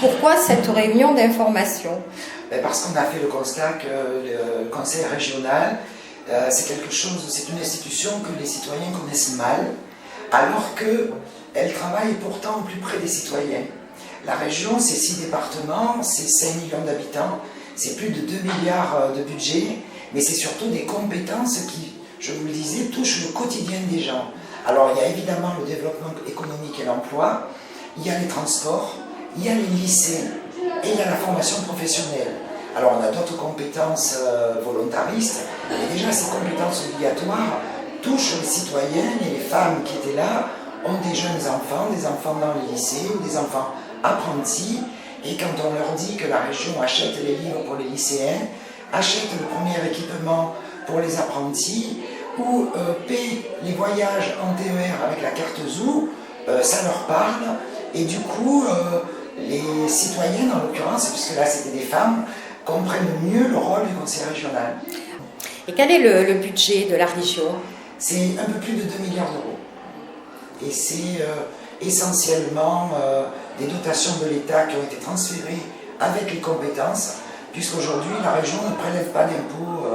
Pourquoi cette réunion d'information? Parce qu'on a fait le constat que le conseil régional, c'est une institution que les citoyens connaissent mal, alors qu'elle travaille pourtant au plus près des citoyens. La région, c'est 6 départements, c'est 5 millions d'habitants, c'est plus de 2 milliards de budget, mais c'est surtout des compétences qui, je vous le disais, touchent le quotidien des gens. Alors il y a évidemment le développement économique et l'emploi, il y a les transports, il y a les lycées et il y a la formation professionnelle. Alors on a d'autres compétences volontaristes, mais déjà ces compétences obligatoires touchent les citoyens et les femmes qui étaient là ont des jeunes enfants, des enfants dans les lycées ou des enfants apprentis. Et quand on leur dit que la région achète les livres pour les lycéens, achète le premier équipement pour les apprentis ou paie les voyages en TER avec la carte Zou, ça leur parle. Et du coup, les citoyennes, en l'occurrence, puisque là c'était des femmes, comprennent mieux le rôle du conseil régional. Et quel est le budget de la région? C'est un peu plus de 2 milliards d'euros. Et c'est essentiellement des dotations de l'État qui ont été transférées avec les compétences, puisqu'aujourd'hui la région ne prélève pas d'impôts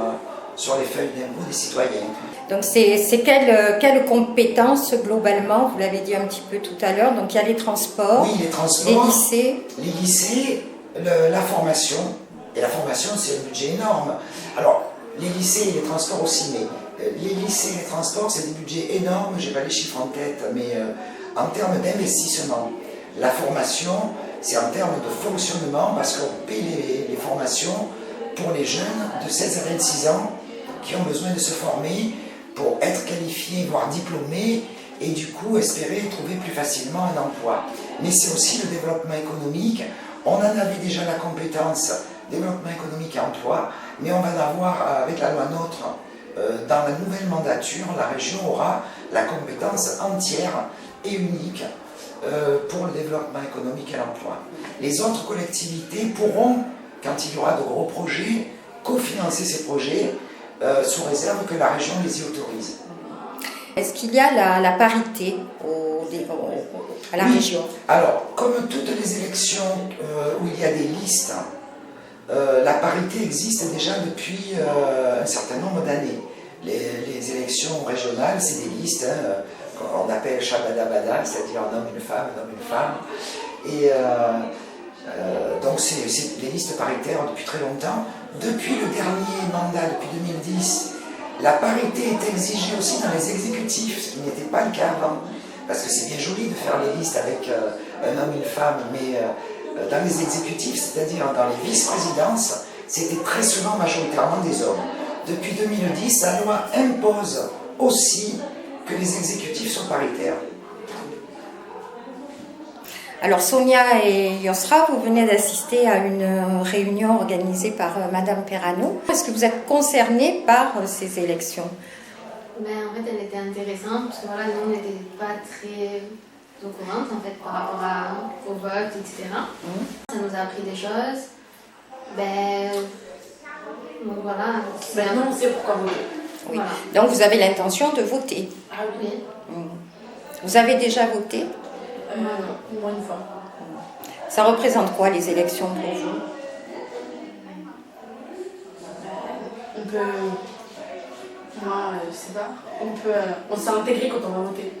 sur les feuilles d'impôts des citoyens. Donc c'est quelles compétences globalement? Vous l'avez dit un petit peu tout à l'heure, donc il y a les transports, oui, les transports, les lycées, la formation, et la formation c'est un budget énorme. Alors les lycées et les transports aussi, mais les lycées et les transports c'est des budgets énormes, j'ai pas les chiffres en tête, mais en termes d'investissement. La formation c'est en termes de fonctionnement, parce qu'on paye les formations pour les jeunes de 16 à 26 ans qui ont besoin de se former pour être qualifiés, voire diplômés, et du coup espérer trouver plus facilement un emploi. Mais c'est aussi le développement économique. On en avait déjà la compétence développement économique et emploi, mais on va l'avoir avec la loi NOTRe. Dans la nouvelle mandature, la région aura la compétence entière et unique pour le développement économique et l'emploi. Les autres collectivités pourront, quand il y aura de gros projets, cofinancer ces projets sous réserve que la région les y autorise. Est-ce qu'il y a la parité à la région? Alors, comme toutes les élections où il y a des listes, la parité existe déjà depuis un certain nombre d'années. Les élections régionales, c'est des listes qu'on appelle Shabada-Bada, c'est-à-dire un homme, une femme, Et donc c'est des listes paritaires depuis très longtemps. Depuis le dernier mandat, depuis 2010, la parité est exigée aussi dans les exécutifs, ce qui n'était pas le cas avant. Parce que c'est bien joli de faire les listes avec un homme, une femme, mais dans les exécutifs, c'est-à-dire dans les vice-présidences, c'était très souvent majoritairement des hommes. Depuis 2010, la loi impose aussi que les exécutifs soient paritaires. Alors Sonia et Yosra, vous venez d'assister à une réunion organisée par Madame Perrano. Est-ce que vous êtes concernée par ces élections? En fait, elle était intéressante parce que voilà, nous on n'était pas très au courant en fait par rapport au vote, etc. Ça nous a appris des choses. Donc voilà. Maintenant on sait pourquoi voter. Oui. Voilà. Donc vous avez l'intention de voter? Ah oui. Vous avez déjà voté? Non, moins une fois. Ça représente quoi les élections pour vous? On peut... Moi, je sais pas. On s'est intégré quand on va voter.